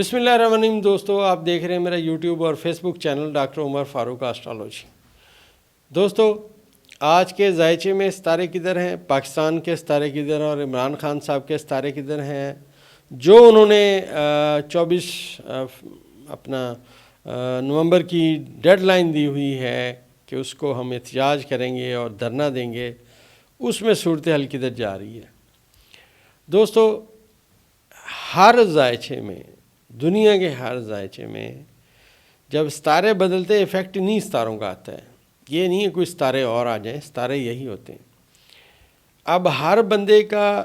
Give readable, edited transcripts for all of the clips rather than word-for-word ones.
بسم اللہ الرحمن الرحیم دوستو، آپ دیکھ رہے ہیں میرا یوٹیوب اور فیس بک چینل ڈاکٹر عمر فاروق آسٹرالوجی۔ دوستو، آج کے ذائچے میں ستارے کدھر ہیں، پاکستان کے ستارے کدھر ہیں اور عمران خان صاحب کے ستارے کدھر ہیں، جو انہوں نے 24 نومبر کی ڈیڈ لائن دی ہوئی ہے کہ اس کو ہم احتجاج کریں گے اور دھرنا دیں گے، اس میں صورتحال کدھر جا رہی ہے۔ دوستو، ہر ذائچے میں، دنیا کے ہر ذائچے میں جب ستارے بدلتے ایفیکٹ نہیں ستاروں کا آتا ہے، یہ نہیں ہے کوئی ستارے اور آ جائیں، ستارے یہی ہوتے ہیں۔ اب ہر بندے کا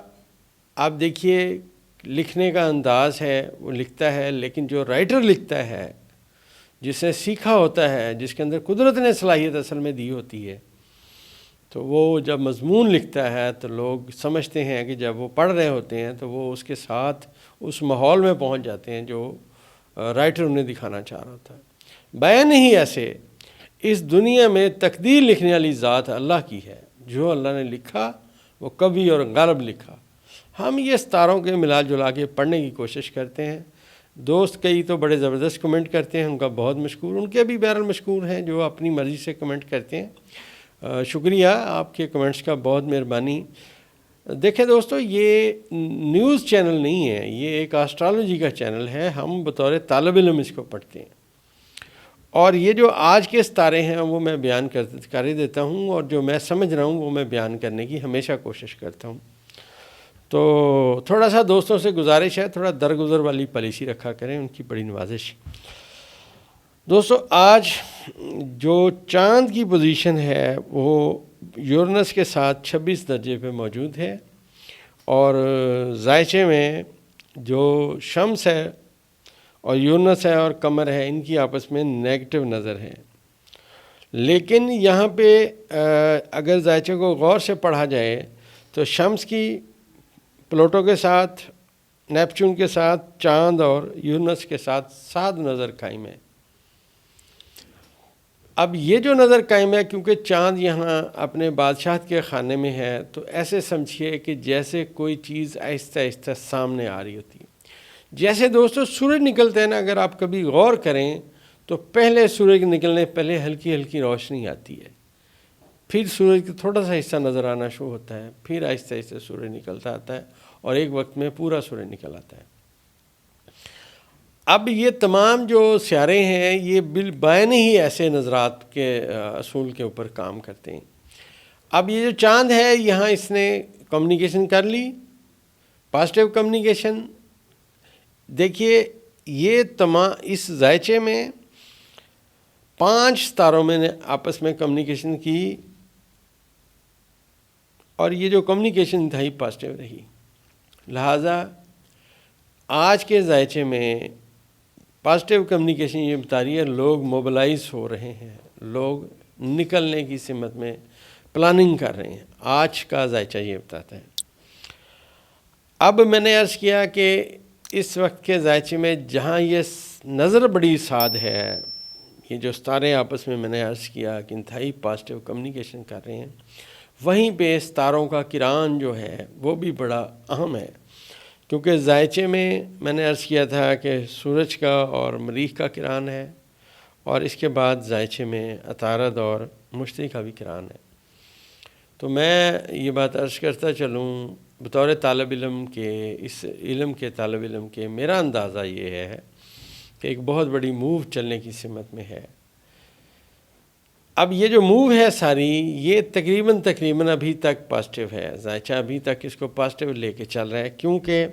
آپ دیکھیے لکھنے کا انداز ہے، وہ لکھتا ہے، لیکن جو رائٹر لکھتا ہے، جس نے سیکھا ہوتا ہے، جس کے اندر قدرت نے صلاحیت اصل میں دی ہوتی ہے، تو وہ جب مضمون لکھتا ہے تو لوگ سمجھتے ہیں کہ جب وہ پڑھ رہے ہوتے ہیں تو وہ اس کے ساتھ اس ماحول میں پہنچ جاتے ہیں جو رائٹر انہیں دکھانا چاہ رہا ہوتا ہے۔ بیان ہی ایسے اس دنیا میں تقدیر لکھنے والی ذات اللہ کی ہے، جو اللہ نے لکھا وہ کبھی اور غالب لکھا۔ ہم یہ ستاروں کے ملا جلا کے پڑھنے کی کوشش کرتے ہیں۔ دوست کئی تو بڑے زبردست کمنٹ کرتے ہیں، ان کا بہت مشکور، ان کے بھی بہرحال مشکور ہیں جو اپنی مرضی سے کمنٹ کرتے ہیں۔ شکریہ آپ کے کمنٹس کا، بہت مہربانی۔ دیکھیں دوستو، یہ نیوز چینل نہیں ہے، یہ ایک آسٹرالوجی کا چینل ہے۔ ہم بطور طالب علم اس کو پڑھتے ہیں، اور یہ جو آج کے ستارے ہیں وہ میں بیان کر دیتا ہوں، اور جو میں سمجھ رہا ہوں وہ میں بیان کرنے کی ہمیشہ کوشش کرتا ہوں۔ تو تھوڑا سا دوستوں سے گزارش ہے، تھوڑا درگزر والی پالیسی رکھا کریں، ان کی بڑی نوازش۔ دوستو، آج جو چاند کی پوزیشن ہے وہ یورنس کے ساتھ 26 درجے پہ موجود ہے، اور ذائچے میں جو شمس ہے اور یورنس ہے اور قمر ہے، ان کی آپس میں نیگیٹو نظر ہے۔ لیکن یہاں پہ اگر ذائچے کو غور سے پڑھا جائے تو شمس کی پلوٹو کے ساتھ، نیپچون کے ساتھ، چاند اور یورنس کے ساتھ 7 نظر قائم ہے۔ اب یہ جو نظر قائم ہے، کیونکہ چاند یہاں اپنے بادشاہت کے خانے میں ہے، تو ایسے سمجھیے کہ جیسے کوئی چیز آہستہ آہستہ سامنے آ رہی ہوتی ہے۔ جیسے دوستو سورج نکلتے ہیں نا، اگر آپ کبھی غور کریں تو پہلے سورج نکلنے پہلے ہلکی ہلکی روشنی آتی ہے، پھر سورج کا تھوڑا سا حصہ نظر آنا شروع ہوتا ہے، پھر آہستہ آہستہ سورج نکلتا آتا ہے، اور ایک وقت میں پورا سورج نکل آتا ہے۔ اب یہ تمام جو سیارے ہیں یہ بالبعین ہی ایسے نظرات کے اصول کے اوپر کام کرتے ہیں۔ اب یہ جو چاند ہے، یہاں اس نے کمیونیکیشن کر لی، پازیٹیو کمیونیکیشن۔ دیکھیے یہ تمام اس ذائچے میں 5 ستاروں میں نے آپس میں کمیونیکیشن کی، اور یہ جو کمیونیکیشن انتہائی پازیٹیو رہی۔ لہٰذا آج کے ذائچے میں پازیٹیو کمیونیکیشن یہ بتا رہی ہے لوگ موبلائز ہو رہے ہیں، لوگ نکلنے کی سمت میں پلاننگ کر رہے ہیں۔ آج کا ذائچہ یہ بتاتا ہے۔ اب میں نے عرض کیا کہ اس وقت کے ذائچے میں جہاں یہ نظر بڑی ساد ہے، یہ جو ستارے آپس میں نے عرض کیا کہ انتہائی پازیٹیو کمیونیکیشن کر رہے ہیں، وہیں پہ ستاروں کا کران جو ہے وہ بھی بڑا اہم ہے، کیونکہ ذائچے میں نے عرض کیا تھا کہ سورج کا اور مریخ کا کران ہے، اور اس کے بعد ذائچے میں عطارد اور مشتری کا بھی کران ہے۔ تو میں یہ بات عرض کرتا چلوں، بطور طالب علم کے، اس علم کے طالب علم کے، میرا اندازہ یہ ہے کہ ایک بہت بڑی موو چلنے کی سمت میں ہے۔ اب یہ جو موو ہے ساری، یہ تقریباً ابھی تک پازیٹیو ہے، ذائچہ ابھی تک اس کو پازیٹیو لے کے چل رہا ہے، کیونکہ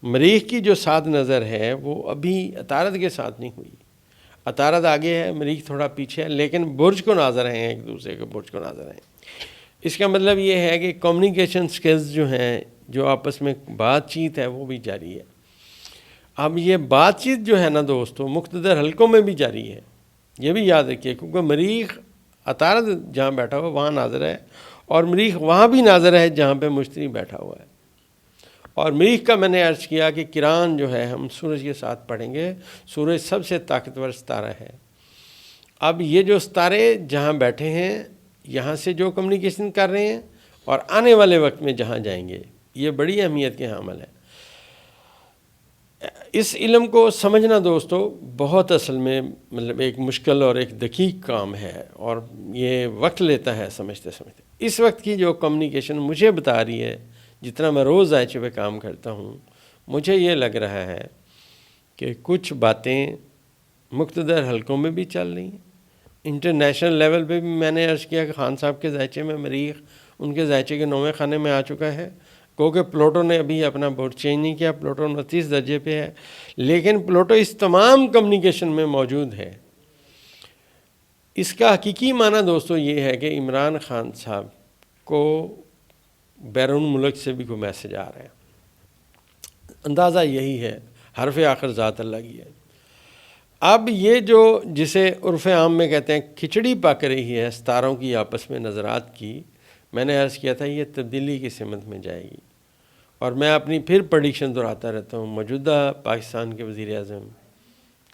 مریخ کی جو 7 نظر ہے وہ ابھی عطارد کے ساتھ نہیں ہوئی۔ عطارد آگے ہے، مریخ تھوڑا پیچھے ہے، لیکن برج کو ناظر ہیں، ایک دوسرے کے برج کو ناظر ہیں۔ اس کا مطلب یہ ہے کہ کمیونیکیشن سکلز جو ہیں، جو آپس میں بات چیت ہے، وہ بھی جاری ہے۔ اب یہ بات چیت جو ہے نا دوستو، مقتدر حلقوں میں بھی جاری ہے، یہ بھی یاد رکھیے، کیونکہ مریخ عطارد جہاں بیٹھا ہوا وہاں ناظر ہے، اور مریخ وہاں بھی ناظر ہے جہاں پہ مشتری بیٹھا ہوا ہے۔ اور مریخ کا میں نے عرض کیا کہ کران جو ہے ہم سورج کے ساتھ پڑھیں گے، سورج سب سے طاقتور ستارہ ہے۔ اب یہ جو ستارے جہاں بیٹھے ہیں، یہاں سے جو کمیونیکیشن کر رہے ہیں، اور آنے والے وقت میں جہاں جائیں گے، یہ بڑی اہمیت کے حامل ہے۔ اس علم کو سمجھنا دوستو بہت اصل میں مطلب ایک مشکل اور ایک دقیق کام ہے، اور یہ وقت لیتا ہے سمجھتے سمجھتے۔ اس وقت کی جو کمیونیکیشن مجھے بتا رہی ہے، جتنا میں روز ذائچے پہ کام کرتا ہوں، مجھے یہ لگ رہا ہے کہ کچھ باتیں مقتدر حلقوں میں بھی چل رہی ہیں، انٹرنیشنل لیول پہ بھی۔ میں نے عرض کیا کہ خان صاحب کے ذائچے میں مریخ ان کے ذائچے کے 9ویں خانے میں آ چکا ہے، کیونکہ پلوٹو نے ابھی اپنا بورڈ چینج نہیں کیا، پلوٹو 29 درجے پہ ہے، لیکن پلوٹو اس تمام کمیونیکیشن میں موجود ہے۔ اس کا حقیقی معنی دوستو یہ ہے کہ عمران خان صاحب کو بیرون ملک سے بھی کوئی میسج آ رہا ہے۔ اندازہ یہی ہے، حرف آخر ذات اللہ کی ہے۔ اب یہ جو جسے عرف عام میں کہتے ہیں کھچڑی پک رہی ہے ستاروں کی آپس میں نظرات کی، میں نے عرض کیا تھا یہ تبدیلی کی سمت میں جائے گی، اور میں اپنی پھر پریڈکشن دہراتا رہتا ہوں۔ موجودہ پاکستان کے وزیر اعظم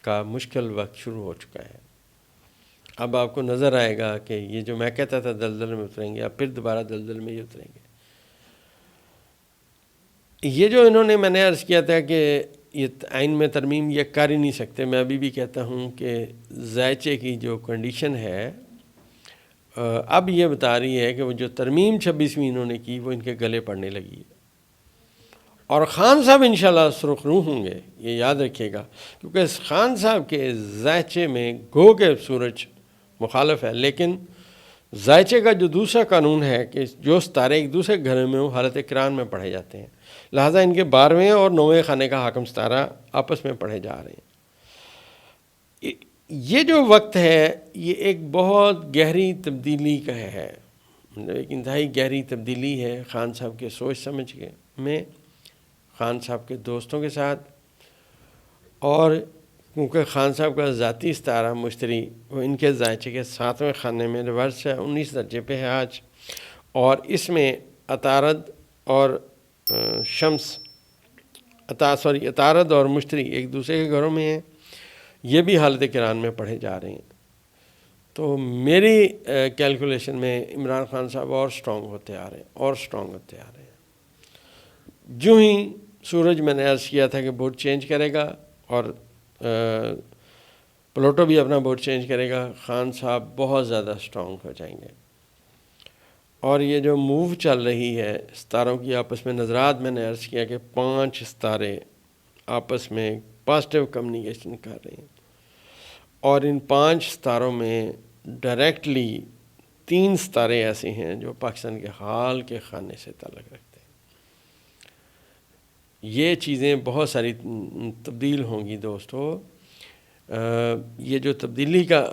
کا مشکل وقت شروع ہو چکا ہے۔ اب آپ کو نظر آئے گا کہ یہ جو میں کہتا تھا دلدل میں اتریں گے، اب پھر دوبارہ دلدل میں ہی اتریں گے۔ یہ جو انہوں نے، میں نے عرض کیا تھا کہ یہ آئین میں ترمیم یہ کر ہی نہیں سکتے، میں ابھی بھی کہتا ہوں کہ ذائچے کی جو کنڈیشن ہے اب یہ بتا رہی ہے کہ وہ جو ترمیم 26ویں انہوں نے کی وہ ان کے گلے پڑنے لگی ہے، اور خان صاحب انشاءاللہ سرخ روح ہوں گے، یہ یاد رکھیے گا، کیونکہ خان صاحب کے ذائچے میں گو کہ سورج مخالف ہے، لیکن ذائچے کا جو دوسرا قانون ہے کہ جو ستارے ایک دوسرے گھر میں حالت قران میں پڑھے جاتے ہیں، لہٰذا ان کے 12ویں اور 9ویں خانے کا حاکم ستارہ آپس میں پڑھے جا رہے ہیں۔ یہ جو وقت ہے یہ ایک بہت گہری تبدیلی کا ہے، ایک انتہائی گہری تبدیلی ہے خان صاحب کے سوچ سمجھ کے میں، خان صاحب کے دوستوں کے ساتھ، اور کیونکہ خان صاحب کا ذاتی ستارہ مشتری وہ ان کے ذائچے کے 7ویں خانے میں ریورس ہے، 19 درجے پہ ہے آج، اور اس میں عطارد اور عطارد اور مشتری ایک دوسرے کے گھروں میں ہیں، یہ بھی حالت قران میں پڑھے جا رہے ہیں۔ تو میری کیلکولیشن میں عمران خان صاحب اور سٹرونگ ہوتے آ رہے ہیں، اور سٹرونگ ہوتے آ رہے ہیں۔ جو ہی سورج، میں نے عرض کیا تھا کہ بورڈ چینج کرے گا، اور پلوٹو بھی اپنا بورڈ چینج کرے گا، خان صاحب بہت زیادہ سٹرونگ ہو جائیں گے۔ اور یہ جو موو چل رہی ہے ستاروں کی آپس میں نظرات، میں نے عرض کیا کہ 5 ستارے آپس میں پازیٹیو کمیونیکیشن کر رہے ہیں، اور ان 5 ستاروں میں ڈائریکٹلی 3 ستارے ایسے ہیں جو پاکستان کے حال کے خانے سے تعلق رکھتے ہیں۔ یہ چیزیں بہت ساری تبدیل ہوں گی دوستو۔ یہ جو تبدیلی کا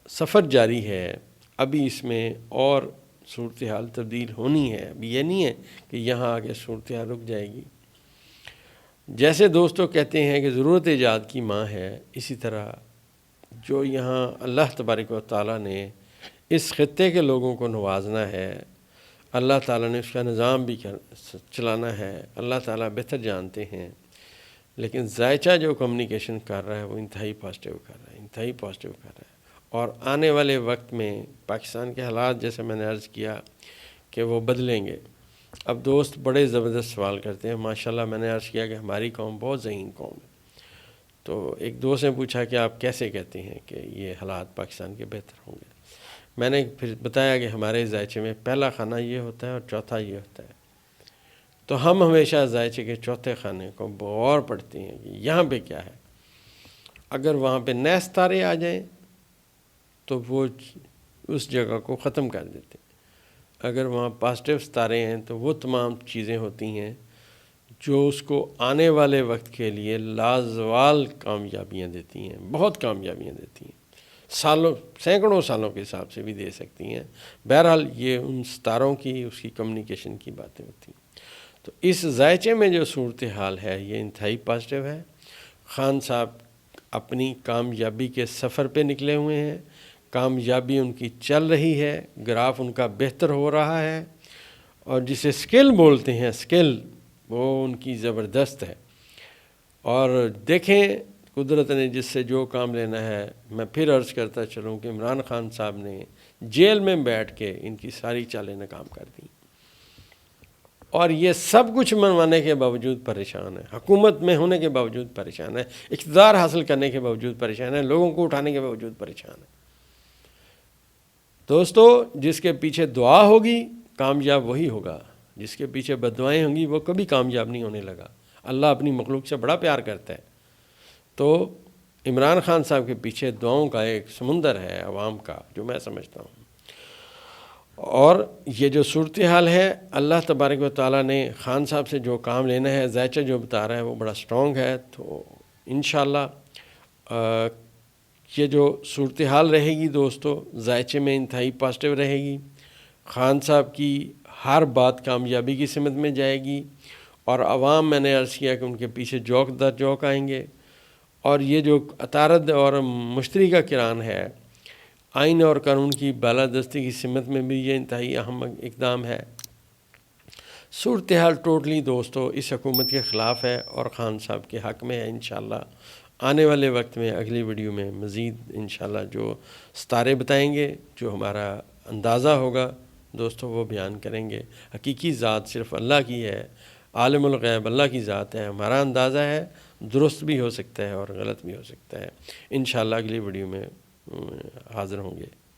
سفر جاری ہے، ابھی اس میں اور صورتحال تبدیل ہونی ہے، ابھی یہ نہیں ہے کہ یہاں آگے صورتحال رک جائے گی۔ جیسے دوستو کہتے ہیں کہ ضرورت ایجاد کی ماں ہے، اسی طرح جو یہاں اللہ تبارک و تعالیٰ نے اس خطے کے لوگوں کو نوازنا ہے، اللہ تعالیٰ نے اس کا نظام بھی چلانا ہے، اللہ تعالیٰ بہتر جانتے ہیں، لیکن ذائچہ جو کمیونیکیشن کر رہا ہے وہ انتہائی پازیٹیو کر رہا ہے، انتہائی پازیٹیو کر رہا ہے۔ اور آنے والے وقت میں پاکستان کے حالات، جیسے میں نے عرض کیا کہ وہ بدلیں گے۔ اب دوست بڑے زبردست سوال کرتے ہیں، ماشاءاللہ میں نے عرض کیا کہ ہماری قوم بہت ذہین قوم ہے، تو ایک دوست نے پوچھا کہ آپ کیسے کہتے ہیں کہ یہ حالات پاکستان کے بہتر ہوں گے؟ میں نے پھر بتایا کہ ہمارے ذائچے میں پہلا خانہ یہ ہوتا ہے اور چوتھا یہ ہوتا ہے، تو ہم ہمیشہ ذائچے کے چوتھے خانے کو غور پڑھتے ہیں کہ یہاں پہ کیا ہے۔ اگر وہاں پہ نئے ستارے آ جائیں تو وہ اس جگہ کو ختم کر دیتے ہیں، اگر وہاں پازیٹیو ستارے ہیں تو وہ تمام چیزیں ہوتی ہیں جو اس کو آنے والے وقت کے لیے لازوال کامیابیاں دیتی ہیں، بہت کامیابیاں دیتی ہیں، سالوں سینکڑوں سالوں کے حساب سے بھی دے سکتی ہیں۔ بہرحال یہ ان ستاروں کی، اس کی کمیونیکیشن کی باتیں ہوتی ہیں۔ تو اس ذائچے میں جو صورتحال ہے یہ انتہائی پازیٹیو ہے۔ خان صاحب اپنی کامیابی کے سفر پہ نکلے ہوئے ہیں، کامیابی ان کی چل رہی ہے، گراف ان کا بہتر ہو رہا ہے، اور جسے سکل بولتے ہیں، سکل وہ ان کی زبردست ہے۔ اور دیکھیں قدرت نے جس سے جو کام لینا ہے، میں پھر عرض کرتا چلوں کہ عمران خان صاحب نے جیل میں بیٹھ کے ان کی ساری چالیں ناکام کر دیں۔ اور یہ سب کچھ منوانے کے باوجود پریشان ہے، حکومت میں ہونے کے باوجود پریشان ہے، اقتدار حاصل کرنے کے باوجود پریشان ہے، لوگوں کو اٹھانے کے باوجود پریشان ہے۔ دوستو، جس کے پیچھے دعا ہوگی کامیاب وہی ہوگا، جس کے پیچھے بددعائیں ہوں گی وہ کبھی کامیاب نہیں ہونے لگا۔ اللہ اپنی مخلوق سے بڑا پیار کرتا ہے۔ تو عمران خان صاحب کے پیچھے دعاؤں کا ایک سمندر ہے عوام کا، جو میں سمجھتا ہوں۔ اور یہ جو صورتحال ہے، اللہ تبارک و تعالیٰ نے خان صاحب سے جو کام لینا ہے، ذائچہ جو بتا رہا ہے وہ بڑا سٹرونگ ہے۔ تو انشاءاللہ یہ جو صورتحال رہے گی دوستو، ذائچے میں انتہائی پازیٹیو رہے گی، خان صاحب کی ہر بات کامیابی کی سمت میں جائے گی، اور عوام، میں نے عرض کیا کہ ان کے پیچھے جوک در جوک آئیں گے۔ اور یہ جو عطارد اور مشتری کا کران ہے، آئین اور قانون کی بالادستی کی سمت میں بھی یہ انتہائی اہم اقدام ہے۔ صورتحال ٹوٹلی دوستو اس حکومت کے خلاف ہے اور خان صاحب کے حق میں ہے۔ انشاءاللہ آنے والے وقت میں اگلی ویڈیو میں مزید انشاءاللہ جو ستارے بتائیں گے، جو ہمارا اندازہ ہوگا دوستو وہ بیان کریں گے۔ حقیقی ذات صرف اللہ کی ہے، عالم الغیب اللہ کی ذات ہے۔ ہمارا اندازہ ہے درست بھی ہو سکتا ہے اور غلط بھی ہو سکتا ہے۔ انشاءاللہ اگلی ویڈیو میں حاضر ہوں گے۔